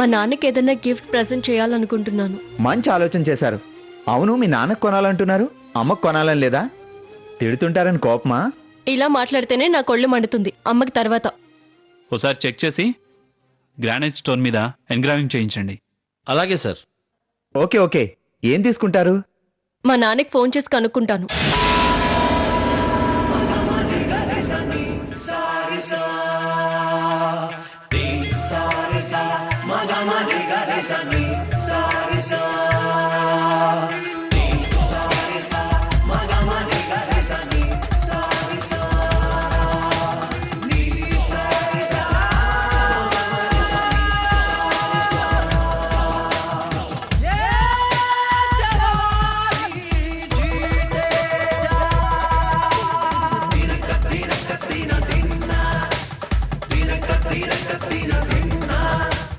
మా నాన్నకి ఏదైనా గిఫ్ట్ ప్రెజెంట్ చేయాలనుకుంటున్నాను. మంచి ఆలోచన చేశారు. అవును, మీ నాన్నకు కొనాలంటున్నారు, అమ్మకు కొనాలని లేదా? తిడుతుంటారని కోపమా? ఇలా మాట్లాడితేనే నా కొళ్ళు మండుతుంది. అమ్మకి తర్వాత. ఒకసారి చెక్ చేసి గ్రానైట్ స్టోన్ మీద ఎన్గ్రావింగ్ చేయించండి. అలాగే సార్. ఓకే ఓకే, ఏం తీసుకుంటారు? మా నాన్నకి ఫోన్ చేసి కనుక్కుంటాను.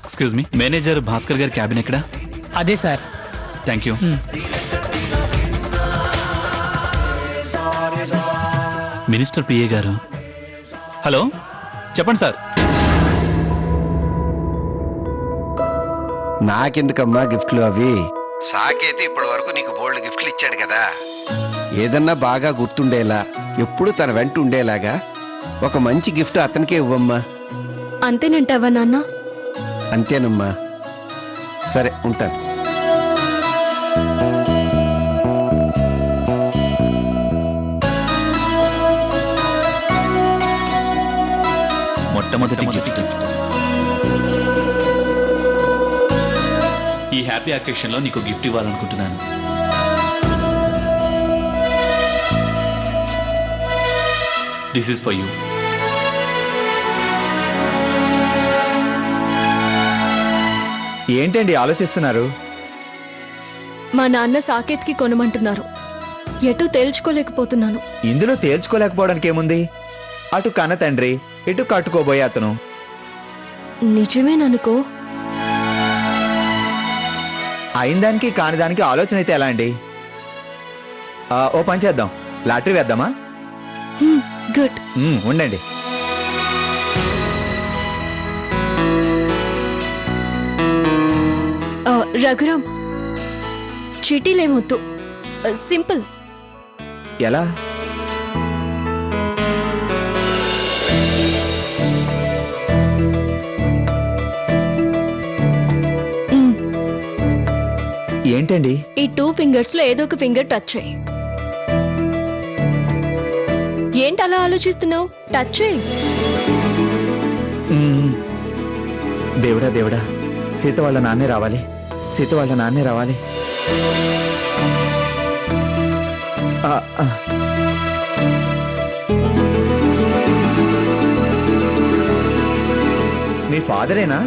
ఎక్స్క్యూజ్ మీ, మేనేజర్ భాస్కర్ గారి క్యాబిన్ ఎక్కడ? అదే sir. Thank you. Minister PA గారు. హలో, చెప్పండి సార్. నాకెందుకమ్మా గిఫ్ట్లు అవి? సాకేతి ఇప్పటి వరకు నీకు బోల్డ్ గిఫ్ట్లు ఇచ్చాడు కదా. ఏదన్నా బాగా గుర్తుండేలా, ఎప్పుడు తన వెంట ఉండేలాగా ఒక మంచి గిఫ్ట్ అతనికే ఇవ్వమ్మా. అంతేనంటావా నాన్న? అంతేనమ్మా. సరే, ఉంటాను. మొట్టమొదటి గిఫ్ట్. ఈ హ్యాపీ అకేషన్ లో నీకు గిఫ్ట్ ఇవ్వాలనుకుంటున్నాను. This is for you. ఏంటండి ఆలోచిస్తున్నారు? మా నాన్న సాకేత్కి కొనమంటున్నారు. ఎటు తేల్చుకోలేకపోతున్నాను. ఇందులో తేల్చుకోలేకపోవడానికి ఏముంది? అటు కన్న తండ్రి, ఇటు కట్టుకోబోయే అతను. నిజమేననుకో. అయిందానికి కానిదానికి ఆలోచన అయితే ఎలా అండి? ఓ పని చేద్దాం, లాటరీ వేద్దామా? గుడ్. ఉండండి. రఘురాం, చీటీలేమొద్దు, సింపుల్. ఎలా? ఏంటండి? ఈ 2 ఫింగర్స్ లో ఏదో ఒక ఫింగర్ టచ్ చేయి. ఏంటి అలా ఆలోచిస్తున్నావు? టచ్ చేయి. దేవుడా దేవుడా, సీత వాళ్ళ నాన్నే రావాలి, సీత వాళ్ళ నాన్నే రావాలి. మీ ఫాదరేనా?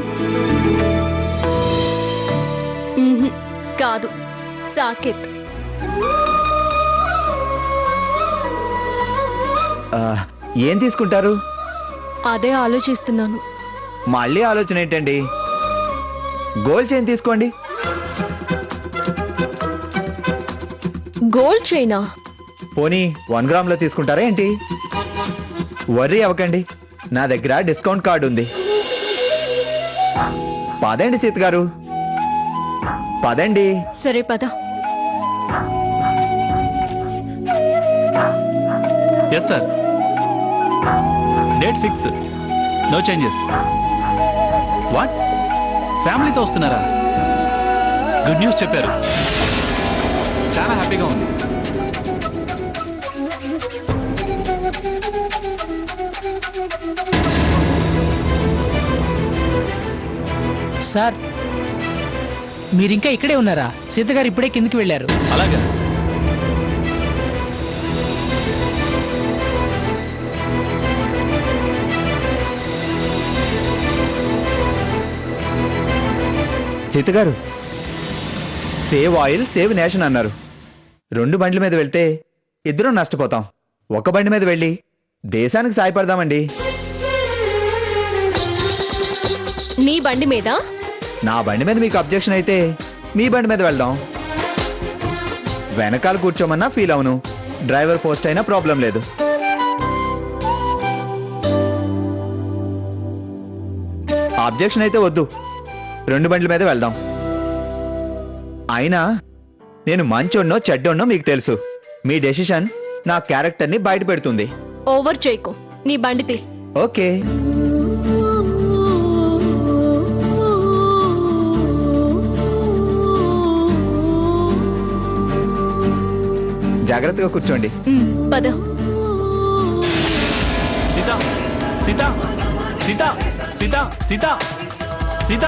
కాదు, సాకేత్. ఏం తీసుకుంటారు? అదే ఆలోచిస్తున్నాను. మళ్ళీ ఆలోచన ఏంటండి? గోల్డ్ చైన్ తీసుకోండి. Gold China? పోనీ 1 గ్రామ్ లో తీసుకుంటారా ఏంటి? వర్రీ అవ్వకండి, నా దగ్గర డిస్కౌంట్ కార్డు ఉంది. పదండి సీత గారు, పదండి. సరే పద. Yes sir, date fix, no changes. What, ఫ్యామిలీతో వస్తున్నారా? గుడ్ న్యూస్ చెప్పారు, చాలా హ్యాపీగా ఉంది. సార్, మీరింకా ఇక్కడే ఉన్నారా? సీత గారు ఇప్పుడే కిందికి వెళ్ళారు. అలాగా? సీత గారు, సేవ్ ఆయిల్ సేవ్ నేషన్ అన్నారు. 2 బండ్ల మీద వెళ్తే ఇద్దరం నష్టపోతాం. ఒక బండి మీద వెళ్ళి దేశానికి సాయపడదామండి. నీ బండి మీద? నా బండి మీద మీకు అబ్జెక్షన్ అయితే మీ బండి మీద వెళ్దాం. వెనకాల కూర్చోమన్నా ఫీల్ అవును, డ్రైవర్ పోస్ట్ అయినా ప్రాబ్లం లేదు. అబ్జెక్షన్ అయితే వద్దు, 2 బండ్ల మీద వెళ్దాం. అయినా నేను మంచోన్నో చెడ్డోన్నో మీకు తెలుసు. మీ డెసిషన్ నా క్యారెక్టర్ని బయట పెడుతుంది. ఓవర్ చేయకు. నీ బండి తీ. ఓకే. జాగ్రత్తగా కూర్చోండి. పద. సీత సీత సీత సీత సీత సీత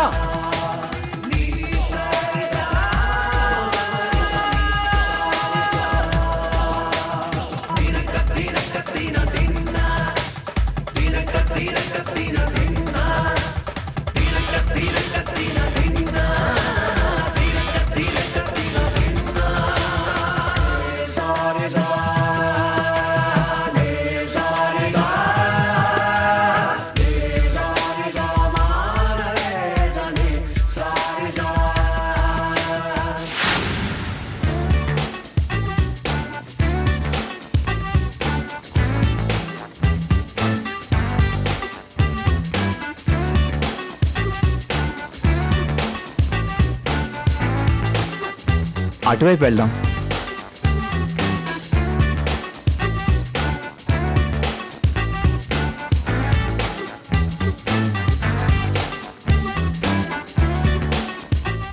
అటువైపు వెళ్దాం.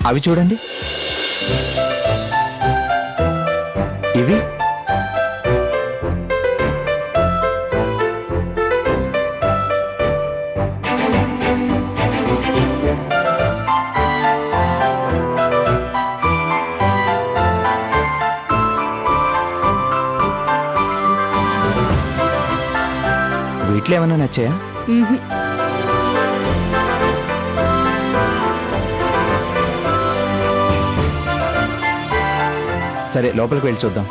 అవి చూడండి. ఇవి వీటిలో ఏమైనా నచ్చాయా? మ్మ్హ్. సరే, లోపలికి వెళ్ళి చూద్దాం.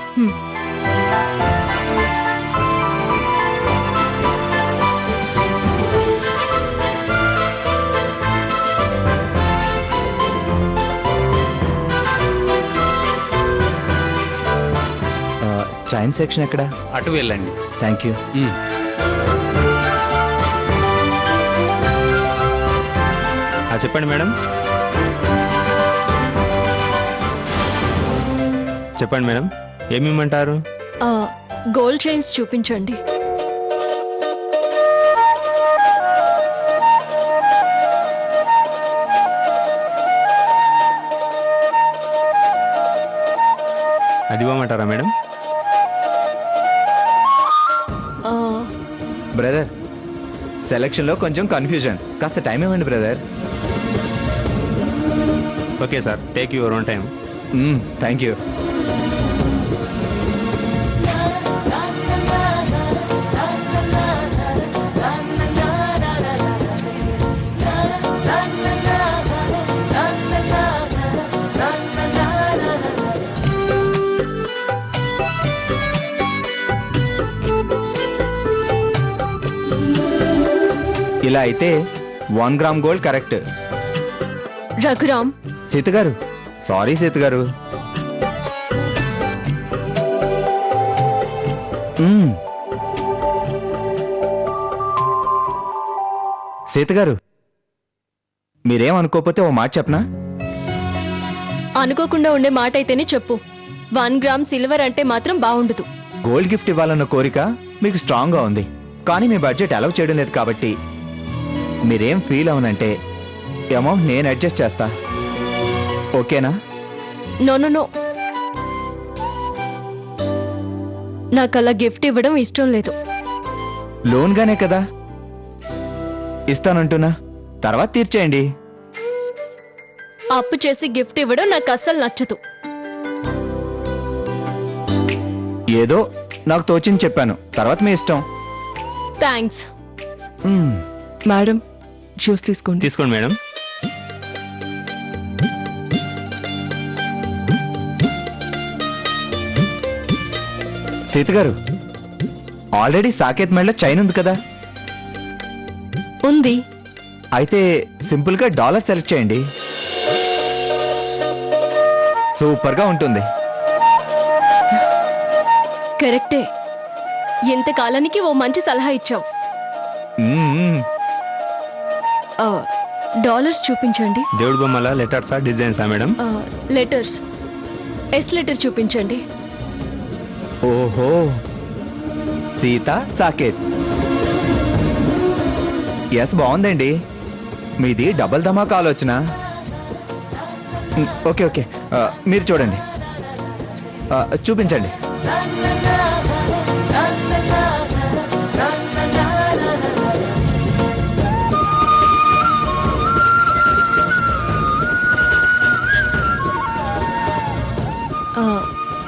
చైన్ సెక్షన్ ఎక్కడ? అటు వెళ్ళండి. Thank you. చెప్పండి మేడం. చెప్పండి మేడం, ఏమి ఇమ్మంటారు? గోల్డ్ చైన్స్ చూపించండి. అది ఇవ్వమంటారా మేడం? బ్రదర్, సెలక్షన్లో కొంచెం కన్ఫ్యూజన్. కాస్త టైం ఇవ్వండి brother. Okay sir, take your own time. Thank you. ఇలా అయితే 1 gram gold correct. Raghuram, Sita గారు, సారీ సీత గారు. సీత గారు, మీరేం అనుకోకపోతే ఓ మాట చెప్పనా? అనుకోకుండా ఉండే మాట అయితేనే చెప్పు. 1 గ్రామ్ సిల్వర్ అంటే మాత్రం బాగుండదు. గోల్డ్ గిఫ్ట్ ఇవ్వాలన్న కోరిక మీకు స్ట్రాంగ్గా ఉంది, కానీ మీ బడ్జెట్ అలౌ చేయడం లేదు. కాబట్టి మీరేం ఫీల్ అవనంటే అమౌంట్ నేను అడ్జస్ట్ చేస్తా. ఓకేనా? నో నో నో, నాకు అలా గిఫ్ట్ ఇవ్వడం ఇష్టం లేదు. లోన్గానే కదా ఇస్తానంటున్నా, తర్వాత తీర్చేయండి. అప్పు చేసి గిఫ్ట్ ఇవ్వడం నాకు అస్సలు నచ్చదు. ఏదో నాకు తోచింది చెప్పాను, తర్వాత మీ ఇష్టం. థ్యాంక్స్. మేడం, జ్యూస్ తీసుకోండి. తీసుకోండి మేడం. సీత గారు, ఆల్రెడీ సాకేత్ మెడలో చైన్ ఉంది కదా? ఉంది. అయితే సింపుల్ గా డాలర్ సెలెక్ట్ చేయండి, సూపర్ గా ఉంటుంది. కరెక్టే. ఇంతకాలానికి ఓ మంచి సలహా ఇచ్చావు. మ్మ్. డాలర్స్ చూపించండి. దేవుడి బొమ్మల లెటర్సా డిజైన్సా మేడం? లెటర్స్. ఎస్ లెటర్ చూపించండి. ఓహో, సీత సాకేత్. ఎస్ బాగుందండి. మీది డబల్ ధమాకా ఆలోచన. ఓకే ఓకే, మీరు చూడండి. చూపించండి.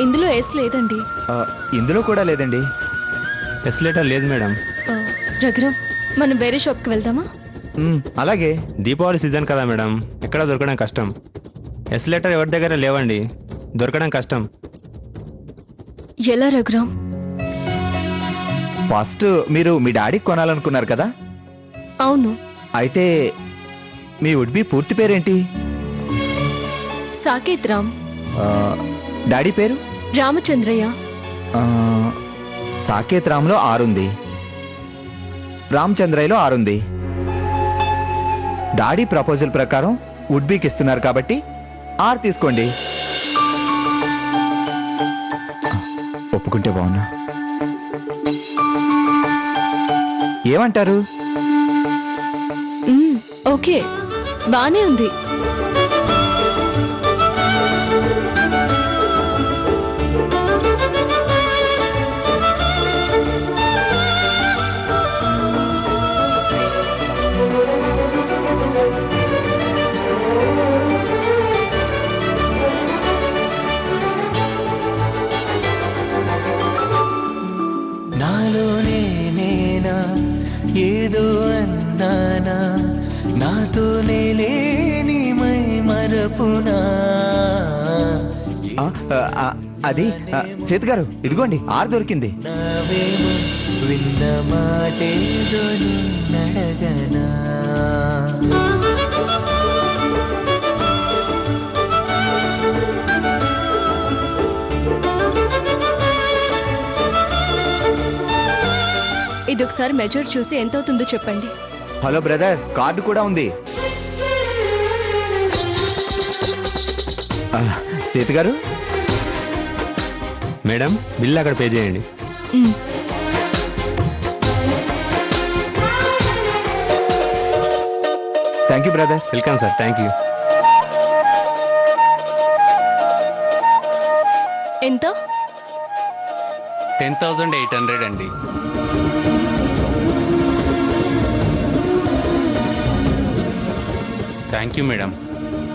ఇందులో ఎస్ లేదండి. ఇందులో కూడా లేదండి. ఎస్ లెటర్ లేదు మేడం. రఘురామ్, మనం వేరే షాప్కి వెళ్దామా? అలాగే. దీపావళి సీజన్ కదా మేడం, ఎక్కడ దొరకడం కష్టం. ఎస్ లెటర్ ఎవరి దగ్గర లేవండి, దొరకడం కష్టం. ఎలా రఘురామ్? ఫస్ట్ మీరు మీ డాడీకి కొనాలనుకున్నారు కదా? అవును. అయితే మీ వుడ్ బి పూర్తి పేరేంటి? సాకేత్ రామ్. డాడీ పేరు? రామచంద్రయ్య. సాకేత్ రామ్లో 6 ఉంది, రామచంద్రయ్యలో 6 ఉంది. డాడీ ప్రపోజల్ ప్రకారం వుడ్ బీకి ఇస్తున్నారు కాబట్టి 6 తీసుకోండి. ఒప్పుకుంటే బాగున్నా. ఏమంటారు? ఓకే, బానే ఉంది. నాలోనే నేనా ఏదో అన్నానా, నాతోనే లేని మై మరపునా. అది సీత గారు, ఇదిగోండి 6 దొరికింది. నావేమో విన్న మాటేదో నిన్నడగనా. ఇది ఒకసారి మెజర్ చూసి ఎంత అవుతుందో చెప్పండి. హలో బ్రదర్, కార్డు కూడా ఉంది. సీత గారు, మేడం బిల్ అక్కడ పే చేయండి. Thank you brother. Welcome sir, thank you. ఎంత? 10,800 అండి. Thank you madam.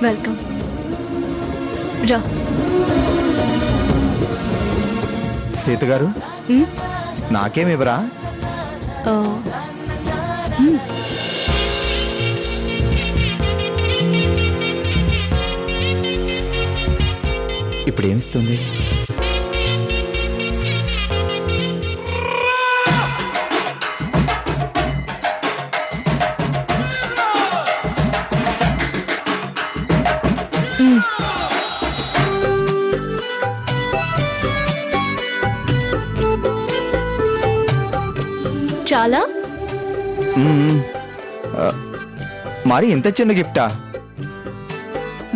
వెల్కమ్. రా. సీత గారు, నాకేమివ్వరా? ఇప్పుడు ఏమిస్తుంది? చాలా? మరి ఇంత చిన్న గిఫ్టా?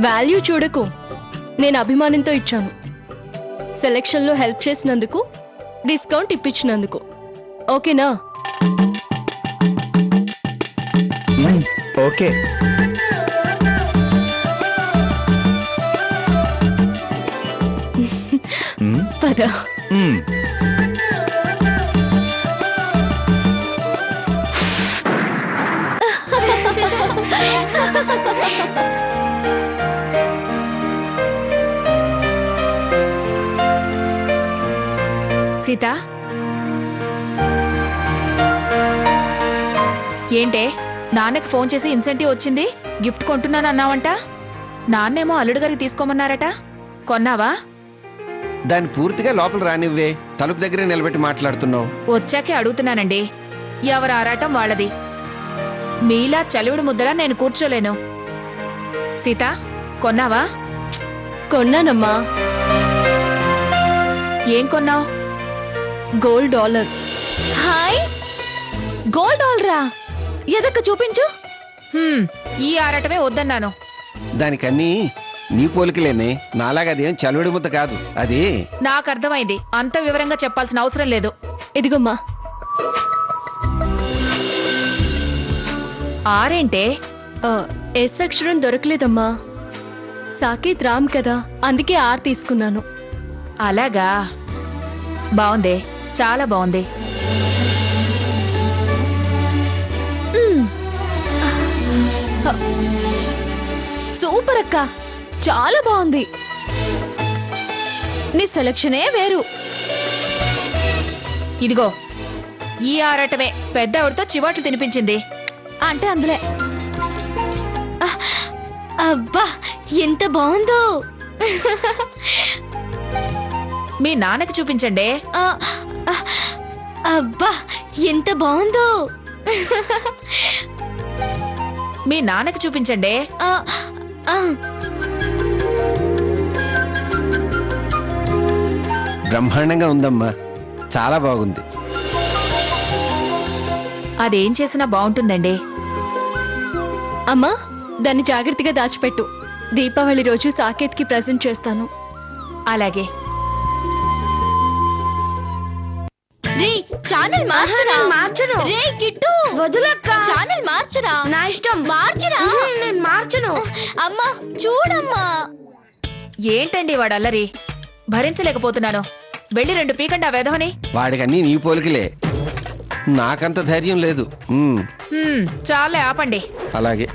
వాల్యూ చూడకు, నేను అభిమానంతో ఇచ్చాను. సెలెక్షన్లో హెల్ప్ చేసినందుకు, డిస్కౌంట్ ఇప్పించినందుకు. ఓకేనా? ఓకే. పద. సీత, ఏంటే నాన్నకి ఫోన్ చేసి ఇన్సెంటివ్ వచ్చింది, గిఫ్ట్ కొంటున్నాను అన్నావంట. నాన్నేమో అల్లుడు గారికి తీసుకోమన్నారట, కొన్నావా? దాన్ని పూర్తిగా లోపల రానివ్వే, తలుపు దగ్గరే నిలబెట్టి మాట్లాడుతున్నావు. వచ్చాకే అడుగుతున్నానండి, ఎవరు ఆరాటం వాళ్ళది. మీలా చలివిడి ముద్దలా నేను కూర్చోలేను. సీత, కొన్నావా? కొన్నానమ్మా. ఏం కొన్నావు? Gold dollar. హాయ్, గోల్డ్ డాలరా? ఎదక్క చూపించు. ఈ ఆరాటమే వద్దన్నాను. దానికన్నీ నీ పోలికలేనే, నాలాగా అదేం చలువడి ముద్ద కాదు అది. నాకు అర్థమైంది, అంత వివరంగా చెప్పాల్సిన అవసరం లేదు. ఇదిగోమ్మా. ఆరేంటే? ఆ, ఎస్ అక్షరం దొరకలేదమ్మా. సాకేత్ రామ్ కదా, అందుకే ఆర్ తీసుకున్నాను. అలాగా, బాగుంది, చాలా బాగుంది. సూపర్ అక్క, చాలా బాగుంది. నీ సెలక్షనే వేరు. ఇదిగో, ఈ ఆరాటమే పెద్దవిడితో చివాట్లు తినిపించింది. అంటే అందులే. అబ్బా ఎంత బాగుందో. మీ నాన్నకి చూపించండి. అబ్బా ఎంత బాగుందో. మీ నాన్నకి చూపించండి. బ్రహ్మాండంగా ఉందమ్మా, చాలా బాగుంది. అదేం చేసినా బాగుంటుందండి. అమ్మా, దాన్ని జాగ్రత్తగా దాచిపెట్టు. దీపావళి రోజు సాకేత్కి ప్రజెంట్ చేస్తాను. అలాగే. రే ఛానల్ మార్చరా. రే కిట్టు వదులక్క, ఛానల్ మార్చరా. నా ఇష్టం, మార్చరా. నేను మార్చను. అమ్మా చూడమ్మా. ఏంటండి వాడు అల్లరి, భరించలేకపోతున్నాను. వెళ్ళి 2 పీకండి ఆ వెధవని. వాడికన్నీ నీ పోలికలే, నాకంత ధైర్యం లేదు. చాలే, ఆపండి. అలాగే.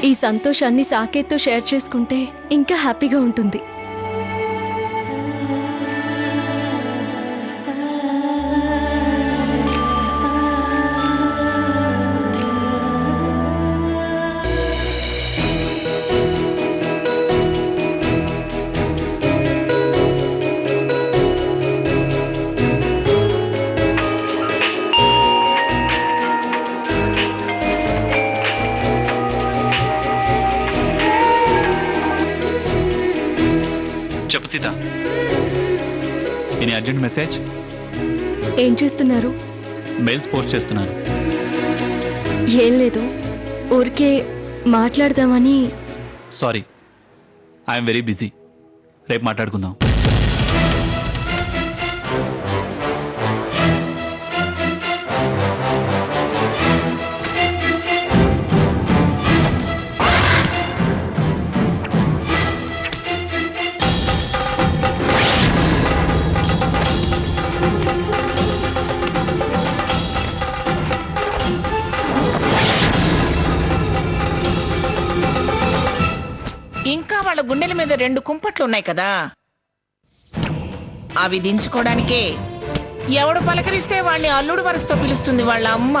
ఈ సంతోషాన్ని సాకేత్తో షేర్ చేసుకుంటే ఇంకా హ్యాపీగా ఉంటుంది. చెప్పు సీత. Any urgent message? ఏం చేస్తున్నారు? మెయిల్స్ పోస్ట్ చేస్తున్నాను. ఏం లేదు, ఊరికే మాట్లాడదామని. Sorry, I'm very busy. రేపు మాట్లాడుకుందాం. ఇంకా వాళ్ళ గుండెల మీద 2 కుంపట్లు ఉన్నాయి కదా, అవి దించుకోవడానికే ఎవడు పలకరిస్తే వాడిని అల్లుడు వరుసతో పిలుస్తుంది వాళ్ళ అమ్మ.